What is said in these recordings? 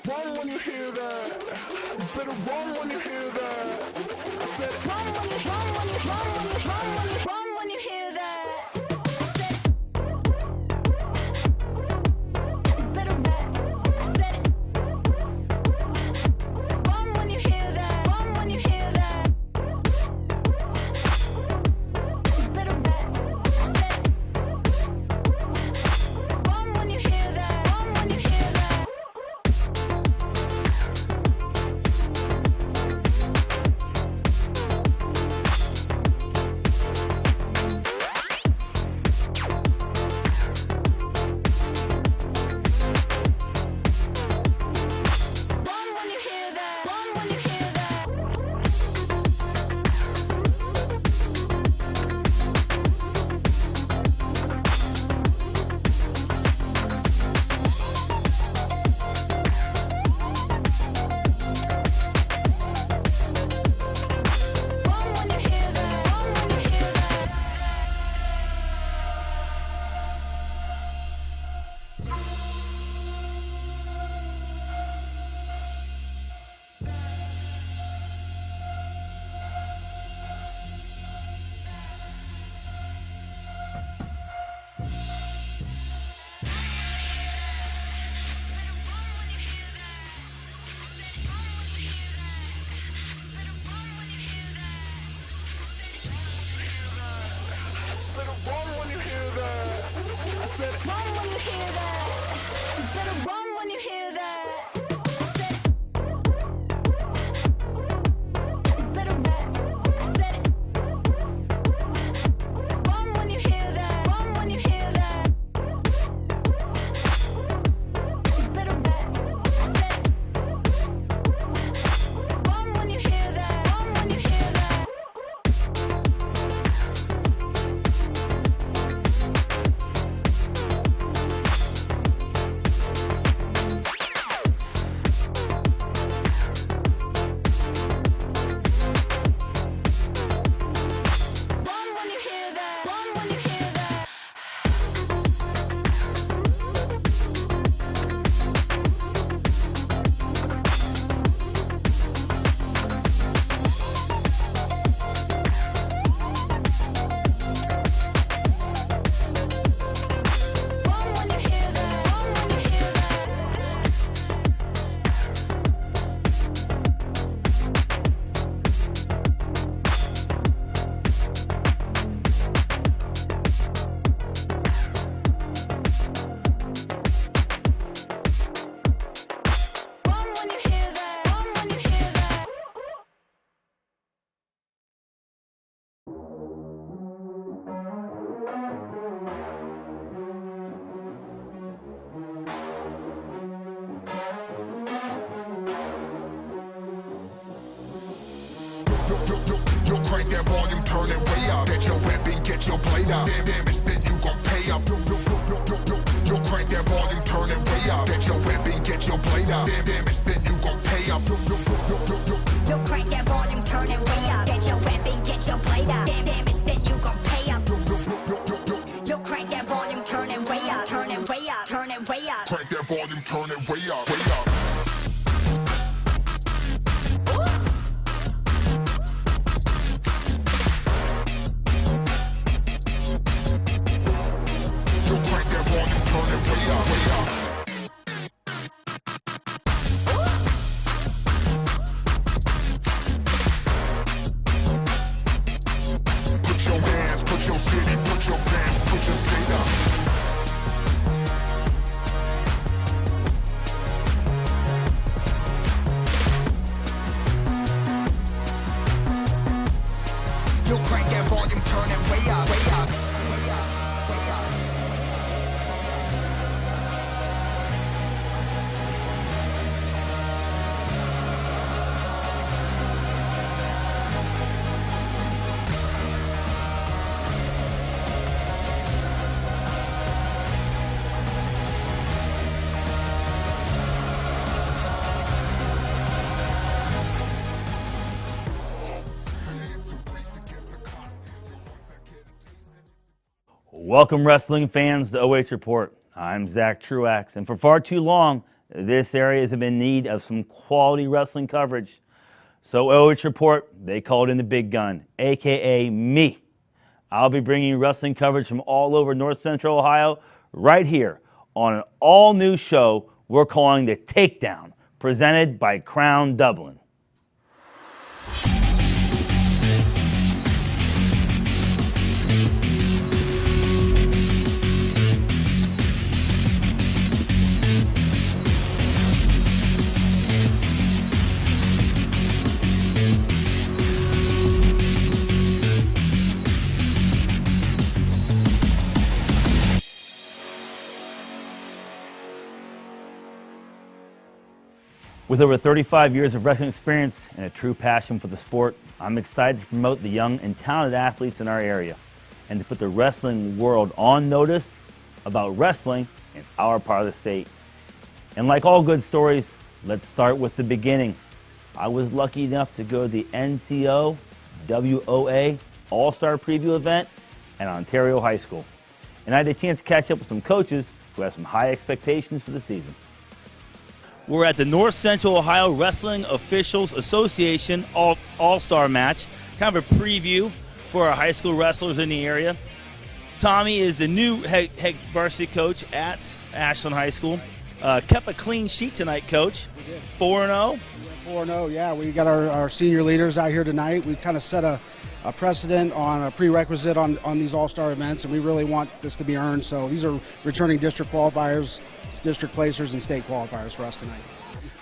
run when you hear that. You better run when you hear that. I said, run when you hear that. I said, you better run. I said, run when you hear that. Run when you hear that. You better run. I said, run when you hear that. Run when you hear that. Yo, crank that volume, turn it way up. Get your weapon, get your blade up. Damage, then you gon' pay up. Yo, crank that volume, turn it way up. Get your weapon, get your blade up. Damage, then you gon' pay up. Yo, crank that volume, turn it way up. Get your weapon, get your blade up. Damage, then you gon' pay up. Yo, crank that volume, turn it way up. Turn it way up. Turn it way up. Crank that volume, turn it way up. Way up. Welcome, wrestling fans, to OH Report. I'm Zack Truax, and for far too long, This area is in need of some quality wrestling coverage. So OH Report, they called in the big gun, AKA me. I'll be bringing you wrestling coverage from all over North Central Ohio right here on an all-new show we're calling The Takedown, presented by Crown Dublin. With over 35 years of wrestling experience and a true passion for the sport, I'm excited to promote the young and talented athletes in our area and to put the wrestling world on notice about wrestling in our part of the state. And like all good stories, let's start with the beginning. I was lucky enough to go to the NCO WOA All-Star Preview event at Ontario High School. And I had a chance to catch up with some coaches who have some high expectations for the season. We're at the North Central Ohio Wrestling Officials Association All-Star Match, kind of a preview for our high school wrestlers in the area. Tommy is the new head varsity coach at Ashland High School. Kept a clean sheet tonight, Coach. 4-0. 4-0, yeah. We got our senior leaders out here tonight. We kind of set a precedent on a prerequisite on these all-star events, and we really want this to be earned. So these are returning district qualifiers, district placers, and state qualifiers for us tonight.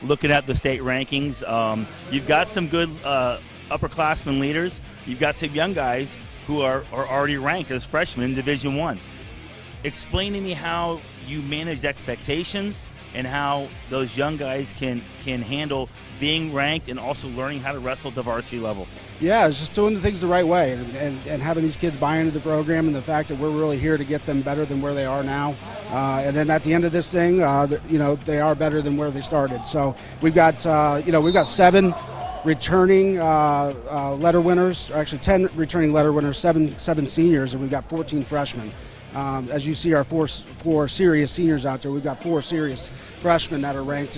Looking at the state rankings, you've got some good upperclassmen leaders. You've got some young guys who are already ranked as freshmen in Division I. Explain to me how you manage expectations and how those young guys can handle being ranked and also learning how to wrestle at the varsity level. Yeah, it's just doing the things the right way and having these kids buy into the program and the fact that we're really here to get them better than where they are now. And then at the end of this thing, they are better than where they started. So we've got 7 returning letter winners, actually 10 returning letter winners, seven seniors, and we've got 14 freshmen. As you see our four serious seniors out there, we've got 4 serious freshmen that are ranked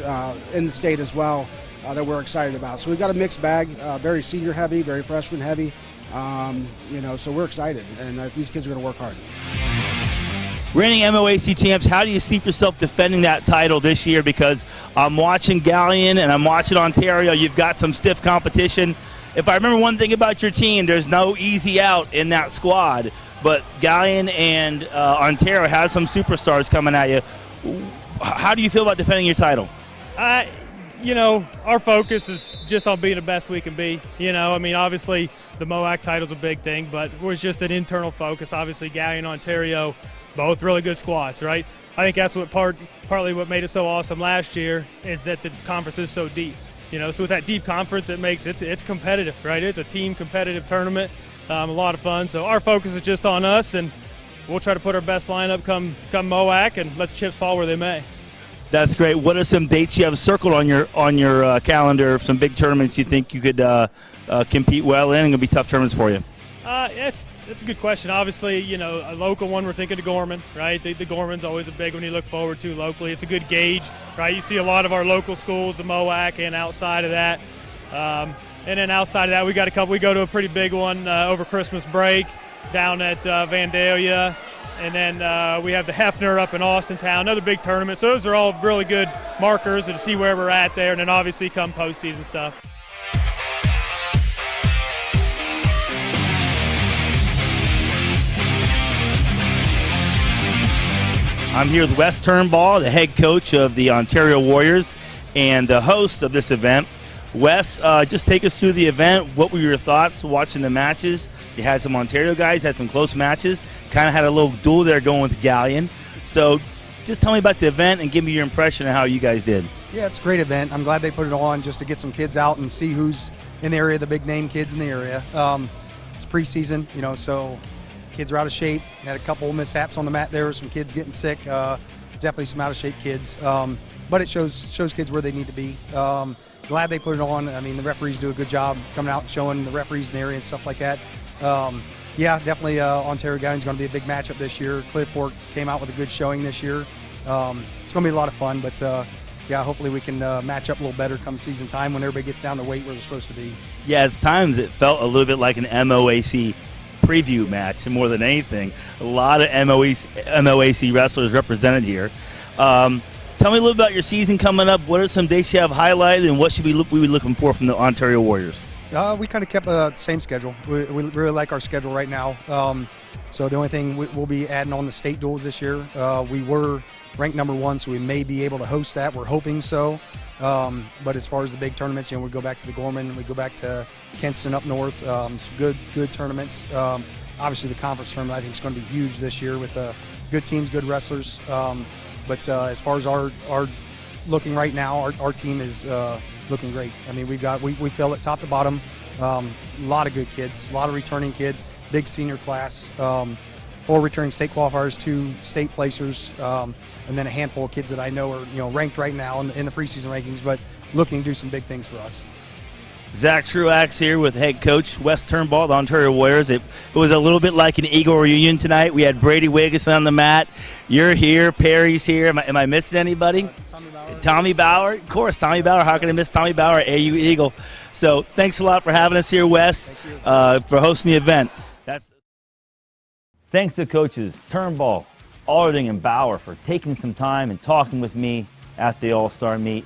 in the state as well that we're excited about. So we've got a mixed bag, very senior heavy, very freshman heavy, so we're excited, and these kids are going to work hard. Reigning MOAC champs, how do you see yourself defending that title this year? Because I'm watching Galleon and I'm watching Ontario. You've got some stiff competition. If I remember one thing about your team, there's no easy out in that squad. But Galleon and Ontario have some superstars coming at you. How do you feel about defending your title? Our focus is just on being the best we can be. Obviously the MOAC title's a big thing, but it was just an internal focus. Obviously Galleon and Ontario, both really good squads, right? I think that's what partly what made it so awesome last year is that the conference is so deep. So with that deep conference, it makes it's competitive, right? It's a team competitive tournament. A lot of fun. So our focus is just on us, and we'll try to put our best lineup come MOAC and let the chips fall where they may. That's great. What are some dates you have circled on your calendar? Some big tournaments you think you could compete well in, and gonna be tough tournaments for you? It's a good question. Obviously, a local one, we're thinking of Gorman, right? The Gorman's always a big one you look forward to locally. It's a good gauge, right? You see a lot of our local schools, the MOAC, and outside of that. And then outside of that, we got a couple. We go to a pretty big one over Christmas break down at Vandalia. And then we have the Hefner up in Austintown, another big tournament. So those are all really good markers to see where we're at there. And then obviously come postseason stuff. I'm here with Wes Turnbull, the head coach of the Ontario Warriors and the host of this event. Wes, just take us through the event. What were your thoughts watching the matches? You had some Ontario guys, had some close matches, kind of had a little duel there going with Galleon. So just tell me about the event and give me your impression of how you guys did. Yeah, it's a great event. I'm glad they put it on just to get some kids out and see who's in the area, the big name kids in the area. It's preseason, so kids are out of shape. Had a couple mishaps on the mat there, some kids getting sick. Definitely some out of shape kids. But it shows kids where they need to be. Glad they put it on. I mean, the referees do a good job coming out and showing the referees in the area and stuff like that. Yeah, definitely Ontario Gallion's going to be a big matchup this year. Clear Fork came out with a good showing this year. It's going to be a lot of fun, but yeah, hopefully we can match up a little better come season time when everybody gets down to weight where they're supposed to be. Yeah, at times it felt a little bit like an MOAC preview match more than anything. A lot of MOAC wrestlers represented here. Tell me a little about your season coming up. What are some dates you have highlighted, and what should we be looking for from the Ontario Warriors? We kind of kept the same schedule. We really like our schedule right now. So the only thing we'll be adding on the state duels this year. We were ranked #1, so we may be able to host that. We're hoping so. But as far as the big tournaments, we go back to the Gorman, we go back to Kenston up north. Some good tournaments. Obviously, the conference tournament I think is going to be huge this year with good teams, good wrestlers. But as far as our looking right now, our team is looking great. I mean, we fill it top to bottom. A lot of good kids, a lot of returning kids, big senior class, 4 returning state qualifiers, 2 state placers, and then a handful of kids that I know are ranked right now in the preseason rankings, but looking to do some big things for us. Zack Truax here with head coach Wes Turnbull, the Ontario Warriors. It was a little bit like an Eagle reunion tonight. We had Brady Wiggins on the mat. You're here. Perry's here. Am I missing anybody? Tommy Bauer. Of course, Tommy Bauer. How can I miss Tommy Bauer, AU Eagle? So thanks a lot for having us here, Wes, for hosting the event. Thanks to coaches Turnbull, Alding, and Bauer for taking some time and talking with me at the All-Star Meet.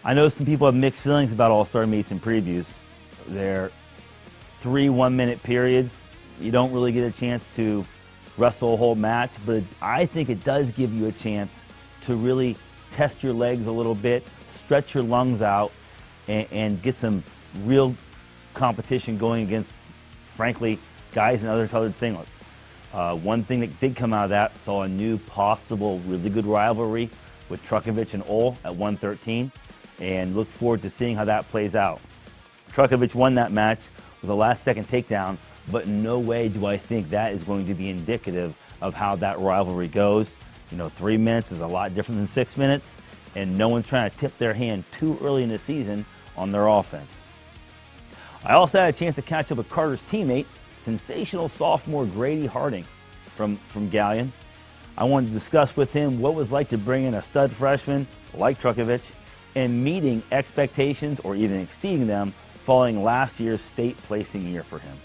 I know some people have mixed feelings about All-Star Meets and previews. They're 3 one-minute periods. You don't really get a chance to wrestle a whole match, but I think it does give you a chance to really test your legs a little bit, stretch your lungs out, and get some real competition going against, frankly, guys in other colored singlets. One thing that did come out of that, saw a new possible really good rivalry with Truckovich and Ole at 113. And look forward to seeing how that plays out. Truckovich won that match with a last-second takedown, but in no way do I think that is going to be indicative of how that rivalry goes. 3 minutes is a lot different than 6 minutes, and no one's trying to tip their hand too early in the season on their offense. I also had a chance to catch up with Carter's teammate, sensational sophomore Grady Harding from Gallion. I wanted to discuss with him what it was like to bring in a stud freshman like Truckovich and meeting expectations or even exceeding them following last year's state placing year for him.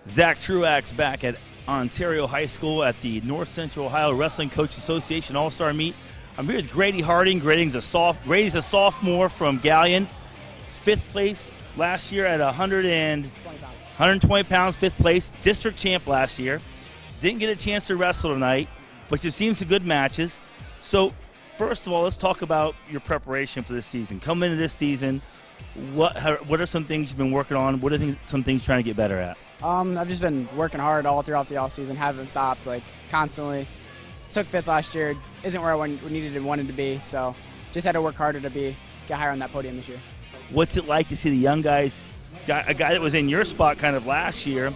Zack Truax back at Ontario High School at the North Central Ohio Wrestling Coach Association All-Star Meet. I'm here with Grady Harding. Grady's a sophomore from Gallion, 5th place last year at 120 pounds, 5th place, district champ last year. Didn't get a chance to wrestle tonight, but you've seen some good matches. So first of all, let's talk about your preparation for this season. Coming into this season, what are some things you've been working on? What are some things you're trying to get better at? I've just been working hard all throughout the offseason, haven't stopped, constantly. Took 5th last year, isn't where I needed and wanted to be, so just had to work harder to get higher on that podium this year. What's it like to see the young guys, a guy that was in your spot kind of last year?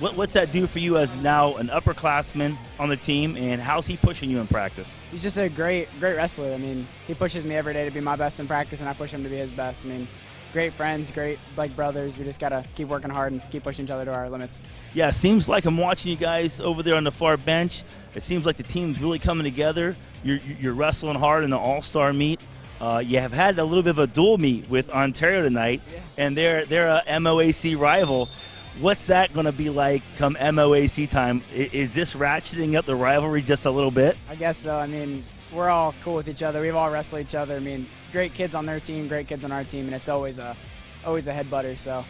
What's that do for you as now an upperclassman on the team, and how's he pushing you in practice? He's just a great wrestler. I mean, he pushes me every day to be my best in practice, and I push him to be his best. I mean, great friends, great brothers. We just got to keep working hard and keep pushing each other to our limits. Yeah, it seems like I'm watching you guys over there on the far bench. It seems like the team's really coming together. You're wrestling hard in the All-Star Meet. You have had a little bit of a dual meet with Ontario tonight, and they're a MOAC rival. What's that going to be like come MOAC time? Is this ratcheting up the rivalry just a little bit? I guess so. I mean, we're all cool with each other. We've all wrestled each other. I mean, great kids on their team, great kids on our team, and it's always a head butter. So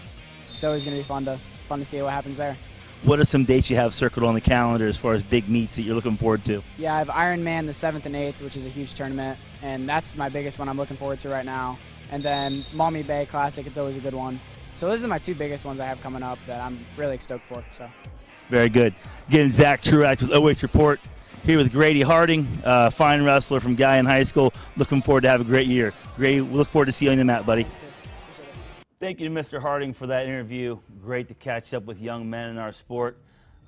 it's always going to be fun to see what happens there. What are some dates you have circled on the calendar as far as big meets that you're looking forward to? Yeah, I have Ironman the 7th and 8th, which is a huge tournament, and that's my biggest one I'm looking forward to right now. And then Maumee Bay Classic, it's always a good one. So those are my 2 biggest ones I have coming up that I'm really stoked for. So. Very good. Again, Zack Truax with OH Report here with Grady Harding, fine wrestler from Gallion High School. Looking forward to have a great year. Grady, we look forward to seeing you on the mat, buddy. Thank you to Mr. Harding for that interview. Great to catch up with young men in our sport.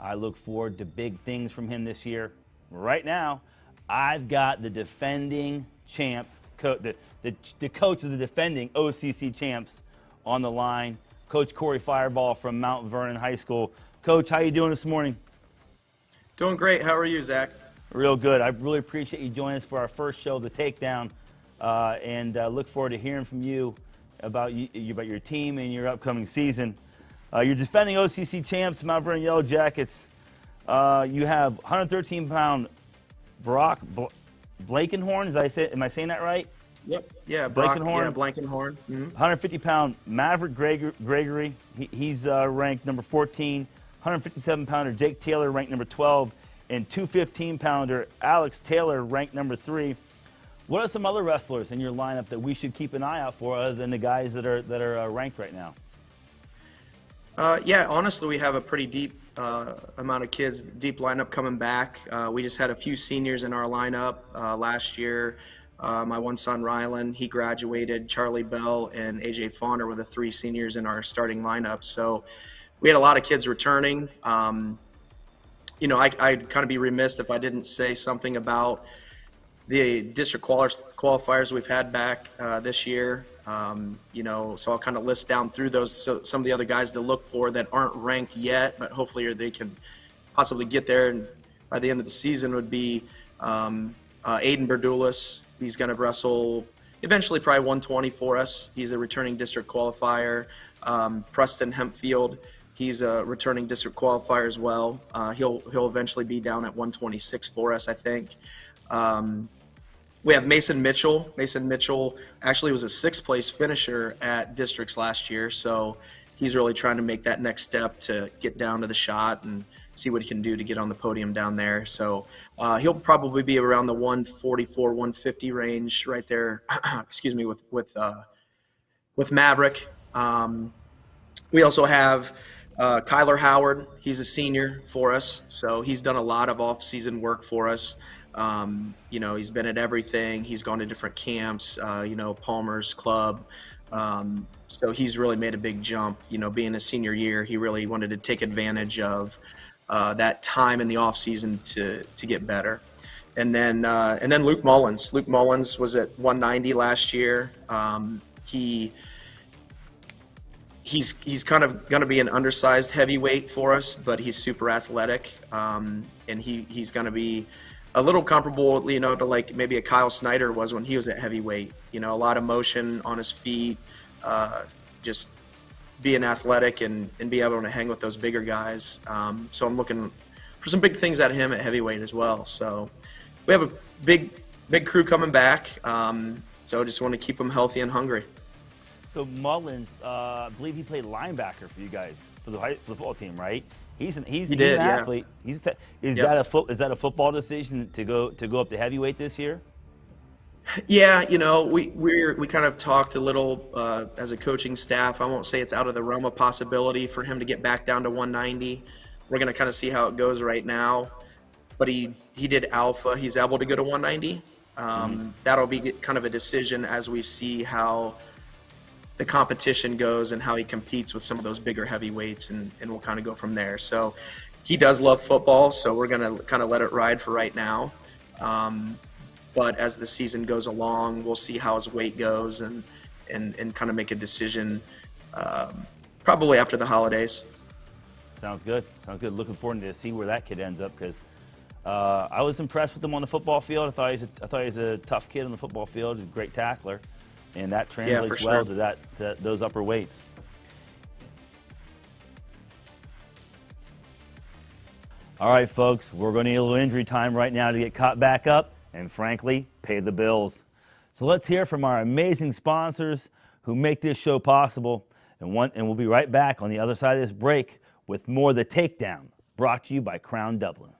I look forward to big things from him this year. Right now, I've got the defending champ, the coach of the defending OCC champs on the line, Coach Corey Fireball from Mount Vernon High School. Coach, how you doing this morning? Doing great. How are you, Zach? Real good. I really appreciate you joining us for our first show, The Takedown, and look forward to hearing from you about your team and your upcoming season. You're defending OCC champs, Mount Vernon Yellow Jackets. You have 113-pound Brock Blankenhorn. Am I saying that right? Yep. Yeah. Blankenhorn. Yeah, Blankenhorn. Mm-hmm. 150-pound Maverick Gregory. He's ranked number 14. 157-pounder Jake Taylor, ranked number 12. And 215-pounder Alex Taylor, ranked number 3. What are some other wrestlers in your lineup that we should keep an eye out for, other than the guys that are ranked right now? Yeah, honestly, we have a pretty deep amount of kids, deep lineup coming back. We just had a few seniors in our lineup last year. My one son, Rylan, he graduated. Charlie Bell and AJ Fauner were the 3 seniors in our starting lineup. So we had a lot of kids returning. You know, I'd kind of be remiss if I didn't say something about the district qualifiers we've had back this year. You know, so I'll kind of list down through those, so some of the other guys to look for that aren't ranked yet, but hopefully they can possibly get there. And by the end of the season would be Aiden Berdulis. He's going to wrestle eventually probably 120 for us. He's a returning district qualifier. Preston Hempfield. He's a returning district qualifier as well. He'll eventually be down at 126 for us, I think. We have Mason Mitchell. Mason Mitchell actually was a 6th place finisher at districts last year, so he's really trying to make that next step to get down to the shot and see what he can do to get on the podium down there. So he'll probably be around the 144, 150 range right there. Excuse me, with Maverick. We also have Kyler Howard. He's a senior for us, so he's done a lot of off-season work for us. You know, he's been at everything. He's gone to different camps, you know, Palmer's Club. So he's really made a big jump. You know, being a senior year, he really wanted to take advantage of that time in the off-season to get better. And then Luke Mullins. Luke Mullins was at 190 last year. He's kind of going to be an undersized heavyweight for us, but he's super athletic, and he's going to be a little comparable, you know, to like maybe a Kyle Snyder was when he was at heavyweight. You know, a lot of motion on his feet, just being athletic and be able to hang with those bigger guys. So I'm looking for some big things out of him at heavyweight as well. So we have a big crew coming back. So I just want to keep them healthy and hungry. So Mullins, I believe he played linebacker for you guys for the football team, right? He's an athlete. Is that a football decision to go up to heavyweight this year? Yeah, you know, we kind of talked a little as a coaching staff. I won't say it's out of the realm of possibility for him to get back down to 190. We're going to kind of see how it goes right now. But he did alpha. He's able to go to 190. That'll be kind of a decision as we see how the competition goes and how he competes with some of those bigger heavyweights, and we'll kind of go from there. So he does love football, so we're going to kind of let it ride for right now. But as the season goes along, we'll see how his weight goes and kind of make a decision probably after the holidays. Sounds good. Looking forward to see where that kid ends up, because I was impressed with him on the football field. I thought he was a tough kid on the football field. He's a great tackler. And that translates well to those upper weights. All right, folks, we're going to need a little injury time right now to get caught back up and, frankly, pay the bills. So let's hear from our amazing sponsors who make this show possible. And we'll be right back on the other side of this break with more of The Takedown, brought to you by Crown Dublin.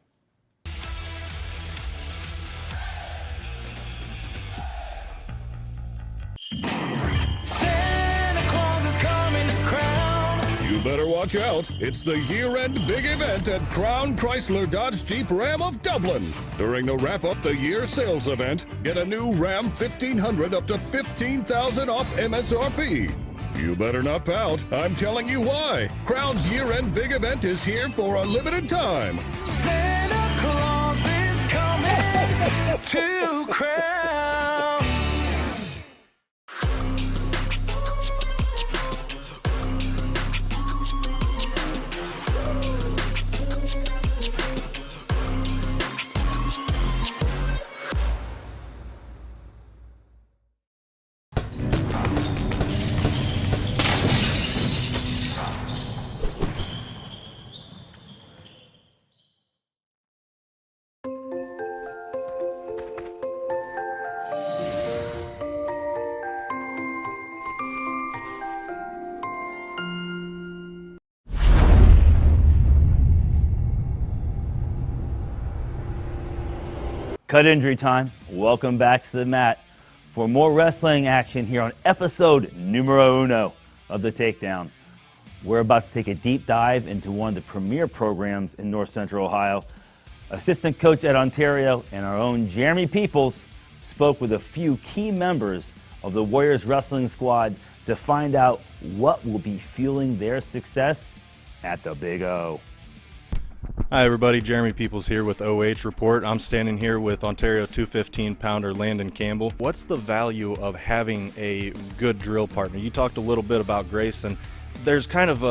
You better watch out. It's the year-end big event at Crown Chrysler Dodge Jeep Ram of Dublin. During the wrap-up the year sales event, get a new Ram 1500 up to $15,000 off MSRP. You better not pout. I'm telling you why. Crown's year-end big event is here for a limited time. Santa Claus is coming to Crown. Cut injury time. Welcome back to the mat for more wrestling action here on episode numero uno of The Takedown. We're about to take a deep dive into one of the premier programs in North Central Ohio. Assistant coach at Ontario and our own Jeremy Peoples spoke with a few key members of the Warriors wrestling squad to find out what will be fueling their success at the Big O. Hi everybody, Jeremy Peoples here with OH Report. I'm standing here with Ontario 215-pounder Landon Campbell. What's the value of having a good drill partner? You talked a little bit about Grace, and there's kind of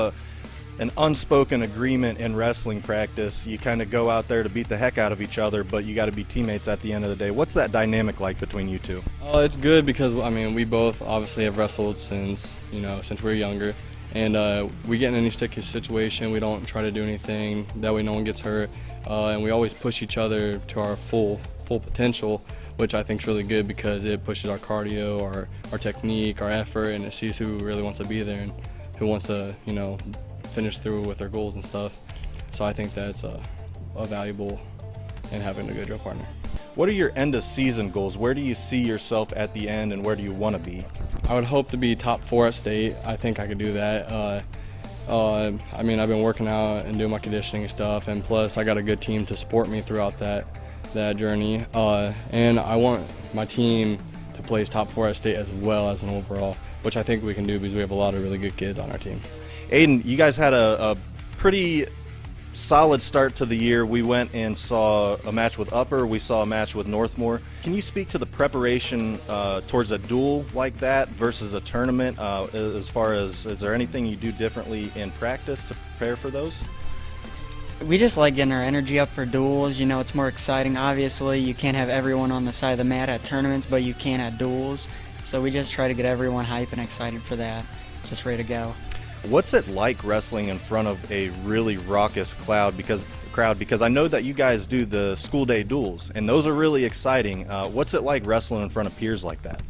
an unspoken agreement in wrestling practice. You kind of go out there to beat the heck out of each other, but you got to be teammates at the end of the day. What's that dynamic like between you two? It's good because, I mean, we both obviously have wrestled since we were younger. And we get in any sticky situation, we don't try to do anything, that way no one gets hurt. And we always push each other to our full potential, which I think is really good because it pushes our cardio, our technique, our effort, and it sees who really wants to be there and who wants to, finish through with their goals and stuff. So I think that's a valuable in having a good drill partner. What are your end of season goals? Where do you see yourself at the end, and where do you want to be? I would hope to be top 4 at state. I think I could do that. I mean, I've been working out and doing my conditioning and stuff, and plus I got a good team to support me throughout that journey. And I want my team to place top 4 at state as well as an overall, which I think we can do because we have a lot of really good kids on our team. Aiden, you guys had a pretty solid start to the year. We went and saw a match with Upper. We saw a match with Northmore. Can you speak to the preparation towards a duel like that versus a tournament? As far as, is there anything you do differently in practice to prepare for those? We just like getting our energy up for duels. It's more exciting. Obviously, you can't have everyone on the side of the mat at tournaments, but you can at duels. So we just try to get everyone hype and excited for that. Just ready to go. What's it like wrestling in front of a really raucous crowd? Because I know that you guys do the school day duels, and those are really exciting. What's it like wrestling in front of peers like that?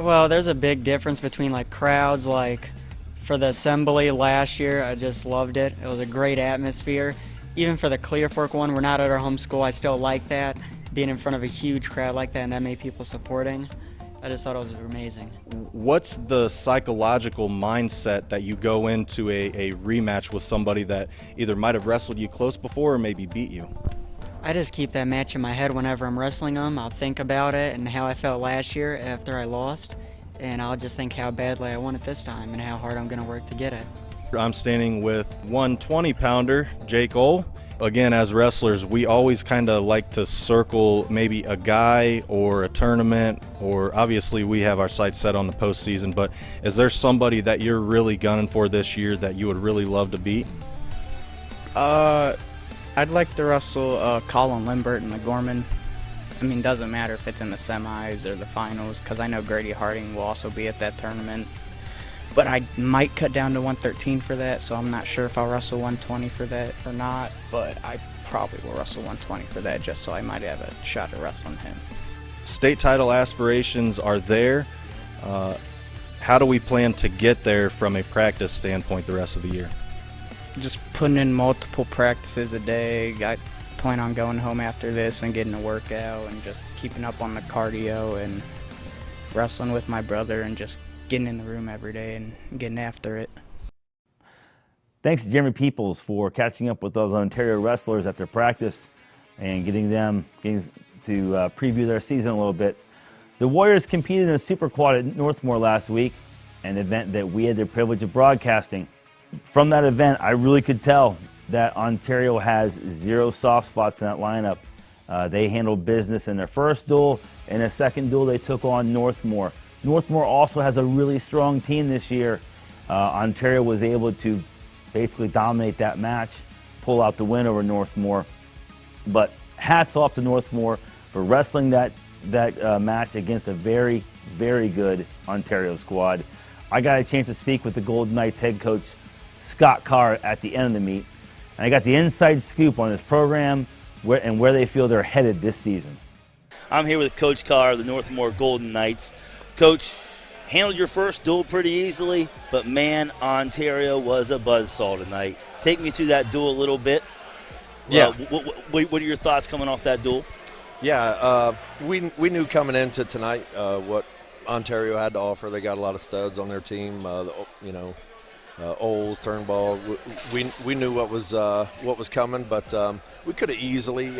Well, there's a big difference between crowds. For the assembly last year, I just loved it. It was a great atmosphere. Even for the Clear Fork one, we're not at our home school. I still like that, being in front of a huge crowd like that and that many people supporting. I just thought it was amazing. What's the psychological mindset that you go into a rematch with somebody that either might have wrestled you close before or maybe beat you? I just keep that match in my head whenever I'm wrestling them. I'll think about it and how I felt last year after I lost, and I'll just think how badly I won it this time and how hard I'm going to work to get it. I'm standing with 120-pounder Jake Ole. Again, as wrestlers, we always kind of like to circle maybe a guy or a tournament, or obviously we have our sights set on the postseason, but is there somebody that you're really gunning for this year that you would really love to beat? I'd like to wrestle Colin Limbert in the Gorman. I mean, doesn't matter if it's in the semis or the finals, because I know Grady Harding will also be at that tournament. But I might cut down to 113 for that, so I'm not sure if I'll wrestle 120 for that or not, but I probably will wrestle 120 for that just so I might have a shot at wrestling him. State title aspirations are there. How do we plan to get there from a practice standpoint the rest of the year? Just putting in multiple practices a day. I plan on going home after this and getting a workout and just keeping up on the cardio and wrestling with my brother and just getting in the room every day and getting after it. Thanks to Jeremy Peoples for catching up with those Ontario wrestlers at their practice and getting to preview their season a little bit. The Warriors competed in a Super Quad at Northmore last week, an event that we had the privilege of broadcasting. From that event, I really could tell that Ontario has 0 soft spots in that lineup. They handled business in their first duel. In a second duel, they took on Northmore. Northmore also has a really strong team this year. Ontario was able to basically dominate that match, pull out the win over Northmore. But hats off to Northmore for wrestling that match against a very, very good Ontario squad. I got a chance to speak with the Golden Knights head coach, Scott Carr, at the end of the meet. And I got the inside scoop on this program and where they feel they're headed this season. I'm here with Coach Carr of the Northmore Golden Knights. Coach, handled your first duel pretty easily, but man, Ontario was a buzzsaw tonight. Take me through that duel a little bit. Yeah. What are your thoughts coming off that duel? Yeah, we knew coming into tonight what Ontario had to offer. They got a lot of studs on their team. Oles, Turnbull. We knew what was coming, but we could have easily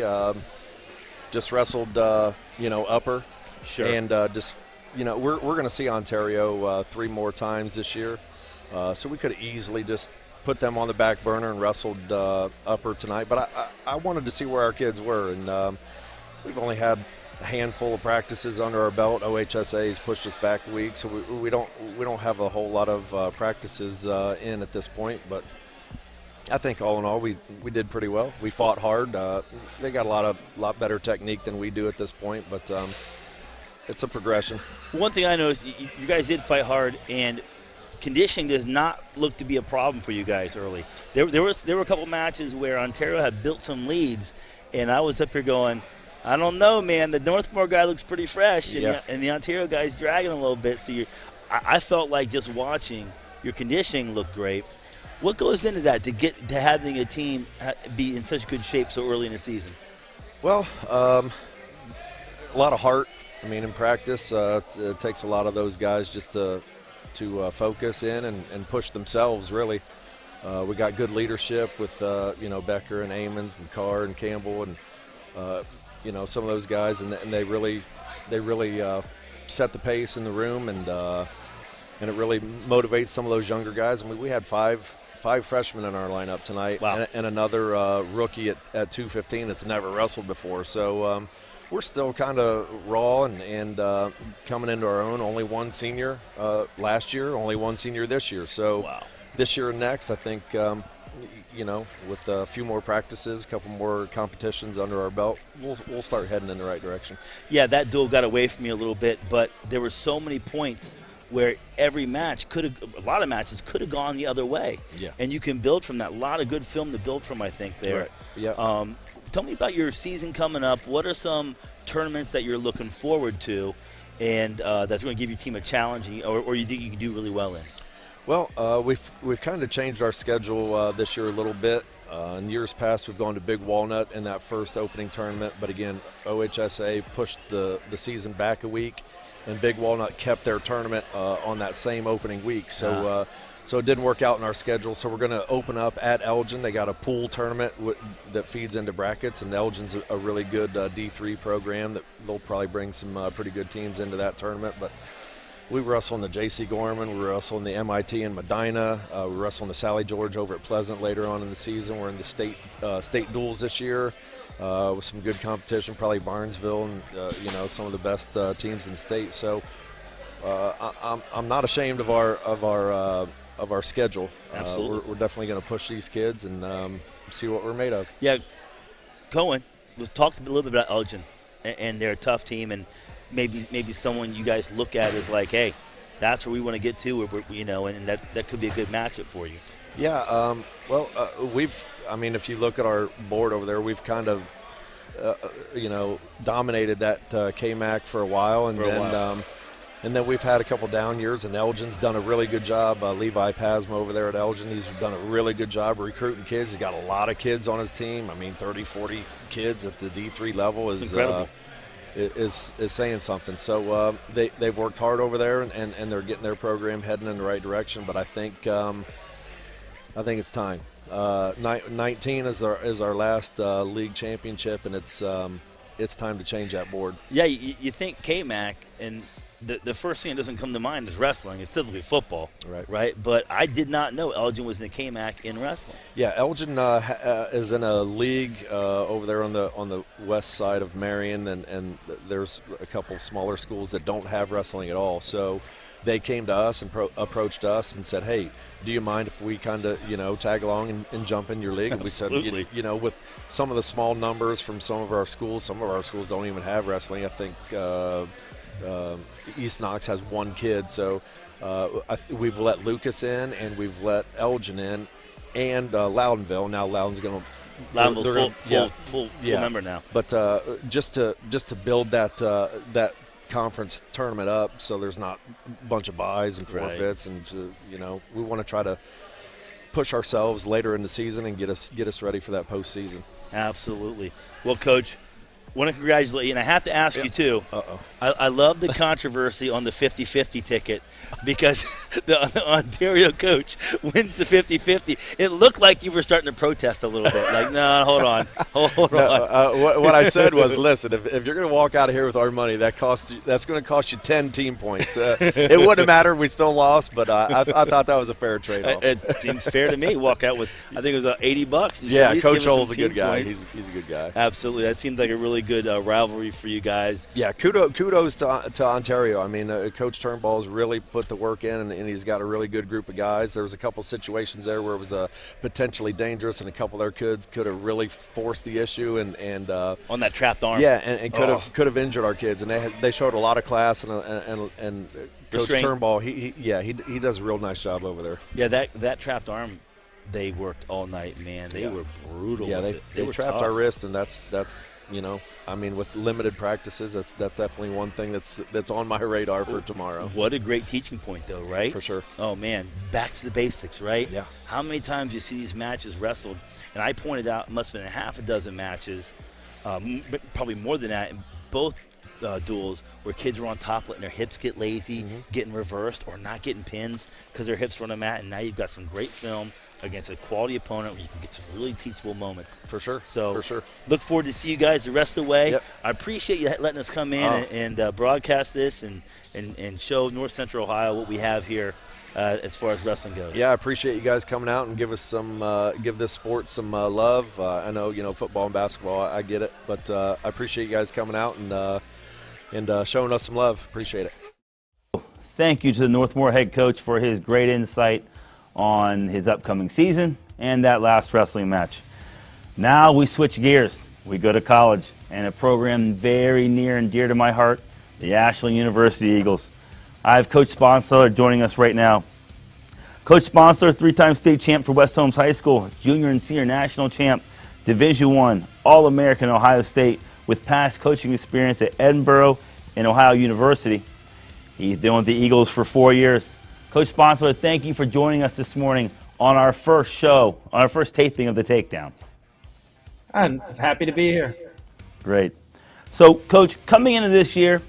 just wrestled upper. Sure. And we're going to see Ontario 3 more times this year, so we could have easily just put them on the back burner and wrestled upper tonight. But I wanted to see where our kids were, and we've only had a handful of practices under our belt. OHSA has pushed us back a week, so we don't have a whole lot of practices in at this point. But I think all in all, we did pretty well. We fought hard. They got a lot better technique than we do at this point, but it's a progression. One thing I noticed, you guys did fight hard, and conditioning does not look to be a problem for you guys early. There were a couple matches where Ontario had built some leads, and I was up here going, I don't know, man. The Northmore guy looks pretty fresh, and the Ontario guy's dragging a little bit. So I felt like just watching your conditioning looked great. What goes into that to having a team be in such good shape so early in the season? Well, a lot of heart. I mean, in practice, it takes a lot of those guys just to focus in and push themselves, really. We got good leadership with, Becker and Amons and Carr and Campbell and, some of those guys, and they really set the pace in the room, and it really motivates some of those younger guys. I mean, we had five freshmen in our lineup tonight. Wow. and another rookie at 215 that's never wrestled before. So we're still kind of raw and coming into our own. Only one senior last year, only one senior this year. So wow. This year and next, I think, with a few more practices, a couple more competitions under our belt, we'll start heading in the right direction. Yeah, that duel got away from me a little bit, but there were so many points where every match a lot of matches could have gone the other way. Yeah. And you can build from that. A lot of good film to build from, I think, there. Right. Yeah. Tell me about your season coming up. What are some tournaments that you're looking forward to and that's going to give your team a challenge or you think you can do really well in? Well, we've kind of changed our schedule this year a little bit. In years past, we've gone to Big Walnut in that first opening tournament, but again, OHSA pushed the season back a week, and Big Walnut kept their tournament on that same opening week. So so it didn't work out in our schedule. So we're going to open up at Elgin. They got a pool tournament that feeds into brackets, and Elgin's a really good D3 program that they'll probably bring some pretty good teams into that tournament. But we wrestle in the J.C. Gorman. We wrestle in the MIT in Medina. We wrestle in the Sally George over at Pleasant later on in the season. We're in the state duels this year with some good competition, probably Barnesville and some of the best teams in the state. So I'm not ashamed of our schedule. Absolutely. We're definitely going to push these kids and see what we're made of. Yeah, Cohen, we talked a little bit about Elgin, and they're a tough team, and maybe someone you guys look at is like, hey, that's where we want to get to, and that could be a good matchup for you. Yeah, if you look at our board over there, we've kind of, dominated that K-Mac for a while, and then we've had a couple down years, and Elgin's done a really good job. Levi Pasma over there at Elgin, he's done a really good job recruiting kids. He's got a lot of kids on his team. I mean, 30, 40 kids at the D3 level is incredible. Is saying something. So they've worked hard over there, and they're getting their program heading in the right direction. But I think it's time. 19 is our last league championship, and it's time to change that board. Yeah, you think K-Mac, and the first thing that doesn't come to mind is wrestling. It's typically football, right? But I did not know Elgin was in the K-Mac in wrestling. Yeah, Elgin is in a league over there on the west side of Marion, and there's a couple smaller schools that don't have wrestling at all. So they came to us and approached us and said, hey, do you mind if we kind of, tag along and jump in your league? And we said, with some of the small numbers from some of our schools don't even have wrestling. I think East Knox has one kid. So we've let Lucas in, and we've let Elgin in, and Loudonville. Now Loudon's going to – Loudonville's full member now. But just to build that conference tournament up, so there's not a bunch of buys and forfeits, and we want to try to push ourselves later in the season and get us ready for that postseason. Absolutely. Well, Coach, want to congratulate you, and I have to ask you, too. I love the controversy on the 50-50 ticket because the Ontario coach wins the 50-50. It looked like you were starting to protest a little bit. Like, no, hold on. Hold on. What I said was, listen, if you're going to walk out of here with our money, that's going to cost you 10 team points. It wouldn't have mattered. We still lost, but I thought that was a fair trade-off. It seems fair to me. Walk out with, I think it was $80. Yeah, Coach Hull's a good guy. He's a good guy. Absolutely. That seems like a really good rivalry for you guys. Yeah, kudos to Ontario. I mean, Coach Turnbull's really put the work in, and he's got a really good group of guys. There was a couple situations there where it was potentially dangerous, and a couple of their kids could have really forced the issue and on that trapped arm. Yeah, and could have injured our kids, and they showed a lot of class and Coach Turnbull, he does a real nice job over there. Yeah, that trapped arm, they worked all night, man. They were brutal. Yeah, with they were trapped tough. our wrist, and that's I mean, with limited practices, that's definitely one thing that's on my radar for tomorrow. What a great teaching point, though, right? For sure. Oh man, back to the basics, right? Yeah. How many times you see these matches wrestled? And I pointed out, it must have been a half a dozen matches, probably more than that, in both duels where kids were on top, letting their hips get lazy, getting reversed, or not getting pins because their hips were on the mat. And now you've got some great film against a quality opponent where you can get some really teachable moments. For sure. So for sure. Look forward to see you guys the rest of the way. Yep. I appreciate you letting us come in and broadcast this and show North Central Ohio what we have here as far as wrestling goes. Yeah, I appreciate you guys coming out and give this sport some love. I know, football and basketball, I get it, but I appreciate you guys coming out and showing us some love. Appreciate it. Thank you to the Northmore head coach for his great insight on his upcoming season and that last wrestling match. Now we switch gears. We go to college and a program very near and dear to my heart, the Ashland University Eagles. I have Coach Sponsler joining us right now. Coach Sponsler, three-time state champ for West Holmes High School, junior and senior national champ, Division I, All-American Ohio State, with past coaching experience at Edinboro and Ohio University. He's been with the Eagles for 4 years. Coach Sponsler, thank you for joining us this morning on our first show, on our first taping of The Takedown. I'm happy to be here. Great. So, Coach, coming into this year,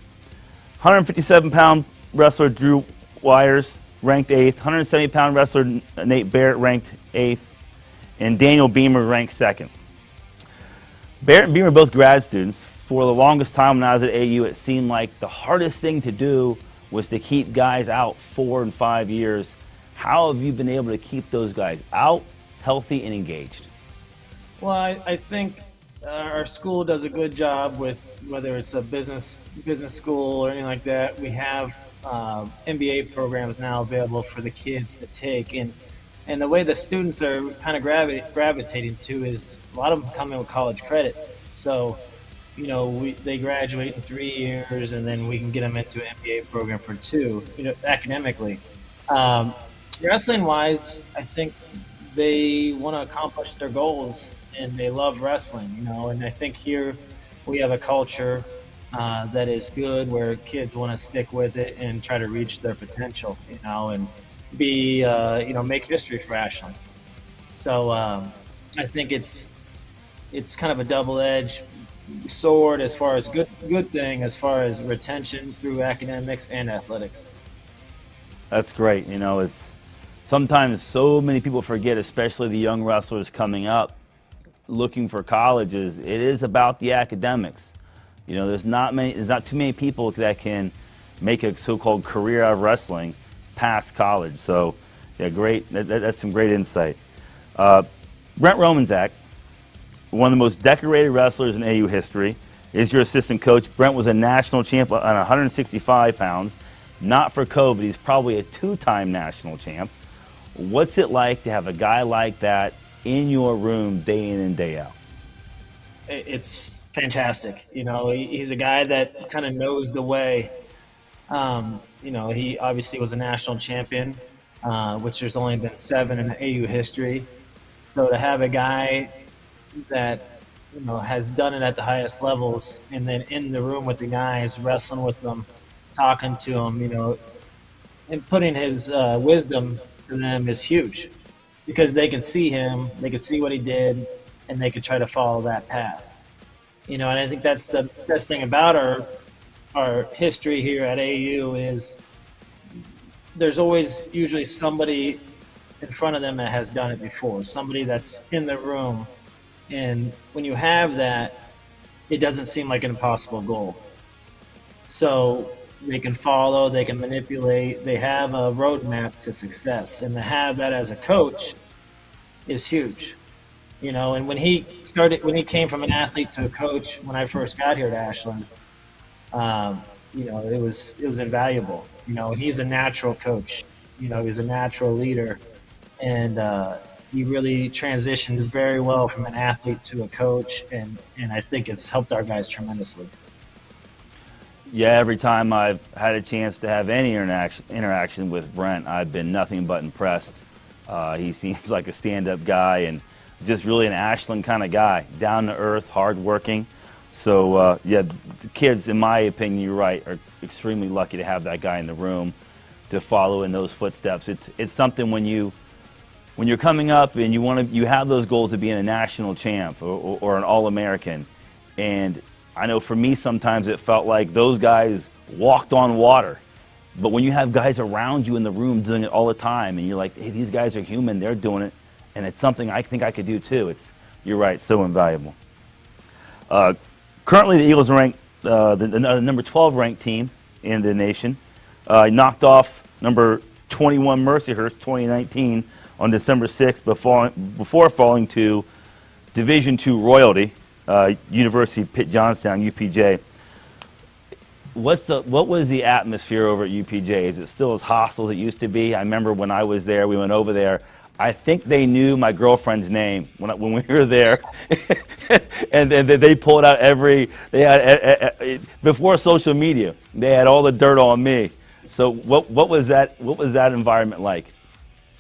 157-pound wrestler Drew Wires ranked 8th, 170-pound wrestler Nate Barrett ranked 8th, and Daniel Beamer ranked 2nd. Barrett and Beamer are both grad students. For the longest time when I was at AU, it seemed like the hardest thing to do was to keep guys out 4 and 5 years. How have you been able to keep those guys out, healthy, and engaged? Well, I think our school does a good job with whether it's a business school or anything like that. We have MBA programs now available for the kids to take, and the way the students are kind of gravitating to is a lot of them come in with college credit. So, they graduate in 3 years, and then we can get them into an MBA program for 2, academically. Wrestling-wise, I think they want to accomplish their goals, and they love wrestling, and I think here we have a culture that is good where kids want to stick with it and try to reach their potential, and be, make history for Ashland. So I think it's kind of a double-edged sword as far as good thing as far as retention through academics and athletics. That's great. It's sometimes so many people forget, especially the young wrestlers coming up looking for colleges, it is about the academics. There's not too many people that can make a so-called career out of wrestling past college. So yeah, great. That's some great insight. Brent Romanzak, one of the most decorated wrestlers in AU history, is your assistant coach. Brent was a national champ on 165 pounds. Not for COVID, he's probably a 2-time national champ. What's it like to have a guy like that in your room day in and day out? It's fantastic. He's a guy that kind of knows the way. He obviously was a national champion, which there's only been 7 in AU history. So to have a guy that has done it at the highest levels, and then in the room with the guys, wrestling with them, talking to them, and putting his wisdom to them is huge, because they can see him, they can see what he did, and they can try to follow that path. And I think that's the best thing about our history here at AU is there's always usually somebody in front of them that has done it before, somebody that's in the room. And when you have that, it doesn't seem like an impossible goal. So they can follow, they can manipulate, they have a roadmap to success. And to have that as a coach is huge. And when he came from an athlete to a coach, when I first got here to Ashland, it was invaluable. He's a natural coach. He's a natural leader, and he really transitioned very well from an athlete to a coach, and I think it's helped our guys tremendously. Yeah, every time I've had a chance to have any interaction with Brent, I've been nothing but impressed. He seems like a stand-up guy and just really an Ashland kind of guy, down to earth, hard-working. So, yeah, the kids, in my opinion, you're right, are extremely lucky to have that guy in the room to follow in those footsteps. It's something when you're coming up and you have those goals of being a national champ or an All-American. And I know for me sometimes it felt like those guys walked on water. But when you have guys around you in the room doing it all the time and you're like, hey, these guys are human, they're doing it, and it's something I think I could do too. You're right, so invaluable. Currently, the Eagles are ranked the number 12 ranked team in the nation. Knocked off number 21 Mercyhurst 2019 on December 6th before falling to Division II royalty, University of Pitt Johnstown, UPJ. What was the atmosphere over at UPJ? Is it still as hostile as it used to be? I remember when I was there, we went over there. I think they knew my girlfriend's name when we were there, and then they pulled out before social media. They had all the dirt on me. So what was that environment like?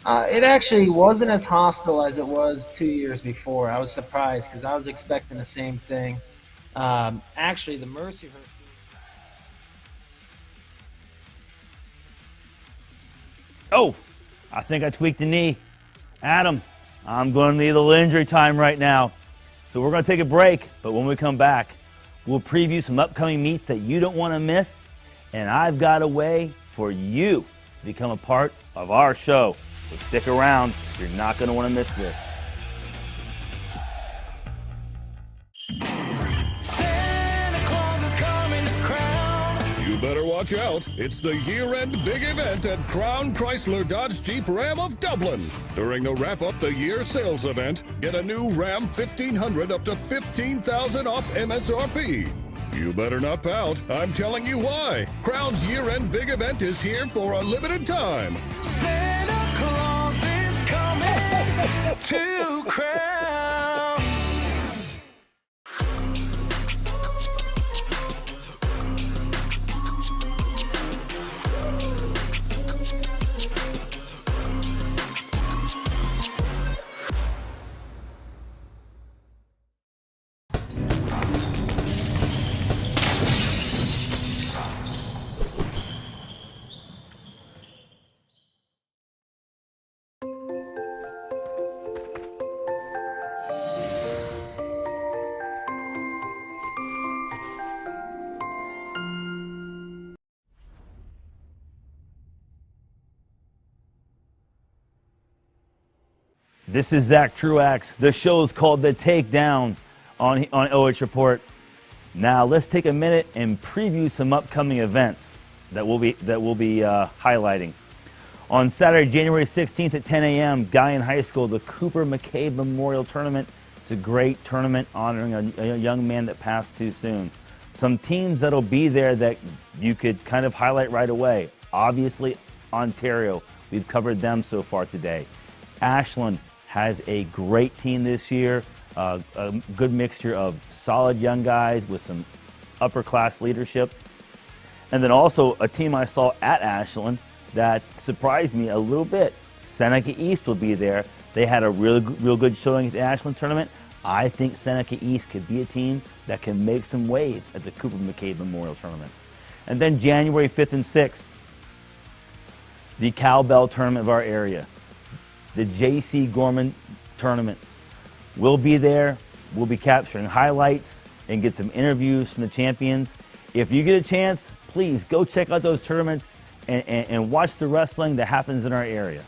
It actually wasn't as hostile as it was 2 years before. I was surprised because I was expecting the same thing. Actually, the Mercyhurst. Oh, I think I tweaked the knee. Adam, I'm going to need a little injury time right now. So we're going to take a break, but when we come back, we'll preview some upcoming meets that you don't want to miss, and I've got a way for you to become a part of our show. So stick around. You're not going to want to miss this. You better watch out. It's the year-end big event at Crown Chrysler Dodge Jeep Ram of Dublin. During the wrap-up the year sales event, get a new Ram 1500 up to $15,000 off MSRP. You better not pout. I'm telling you why. Crown's year-end big event is here for a limited time. Santa Claus is coming to Crown. This is Zack Truax. The show is called The Takedown on OH Report. Now let's take a minute and preview some upcoming events that we'll be highlighting. On Saturday, January 16th at 10 a.m., Guyan High School, the Cooper McCabe Memorial Tournament. It's a great tournament honoring a young man that passed too soon. Some teams that'll be there that you could kind of highlight right away. Obviously, Ontario. We've covered them so far today. Ashland has a great team this year, a good mixture of solid young guys with some upper-class leadership. And then also a team I saw at Ashland that surprised me a little bit. Seneca East will be there. They had a real good showing at the Ashland tournament. I think Seneca East could be a team that can make some waves at the Cooper McCabe Memorial Tournament. And then January 5th and 6th, the Cowbell Tournament of our area. The J.C. Gorman Tournament. We'll be there. We'll be capturing highlights, and get some interviews from the champions. If you get a chance, please go check out those tournaments and watch the wrestling that happens in our area.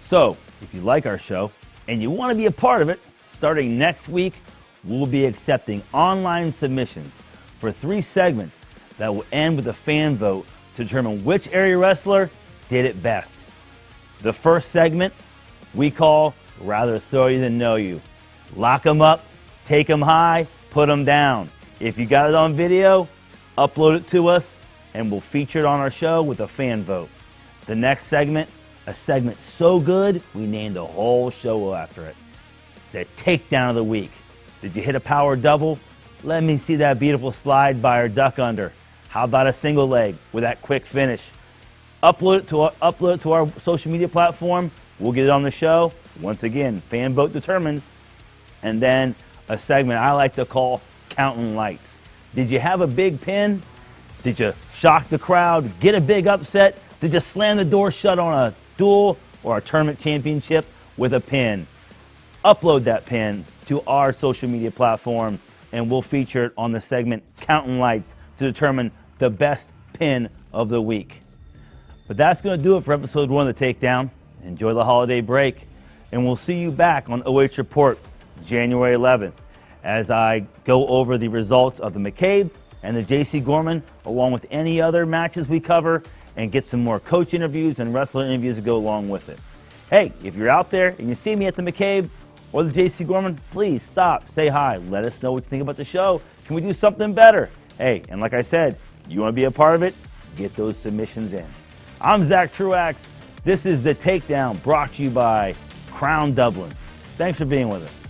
So, if you like our show and you want to be a part of it, starting next week, we'll be accepting online submissions for 3 segments that will end with a fan vote to determine which area wrestler did it best. The first segment we call Rather Throw You Than Know You. Lock them up, take them high, put them down. If you got it on video, upload it to us, and we'll feature it on our show with a fan vote. The next segment, a segment so good, we named a whole show after it. The Takedown of the Week. Did you hit a power double? Let me see that beautiful slide by or duck under. How about a single leg with that quick finish? Upload it to our social media platform. We'll get it on the show. Once again, fan vote determines. And then a segment I like to call Counting Lights. Did you have a big pin? Did you shock the crowd, get a big upset? Did you slam the door shut on a duel or a tournament championship with a pin? Upload that pin to our social media platform, and we'll feature it on the segment Counting Lights to determine the best pin of the week. But that's going to do it for episode 1 of The Takedown. Enjoy the holiday break, and we'll see you back on OH Report January 11th as I go over the results of the McCabe and the J.C. Gorman, along with any other matches we cover, and get some more coach interviews and wrestler interviews to go along with it. Hey, if you're out there and you see me at the McCabe or the J.C. Gorman, please stop, say hi, let us know what you think about the show. Can we do something better? Hey, and like I said, you want to be a part of it? Get those submissions in. I'm Zack Truax. This is The Takedown, brought to you by Crown Dublin. Thanks for being with us.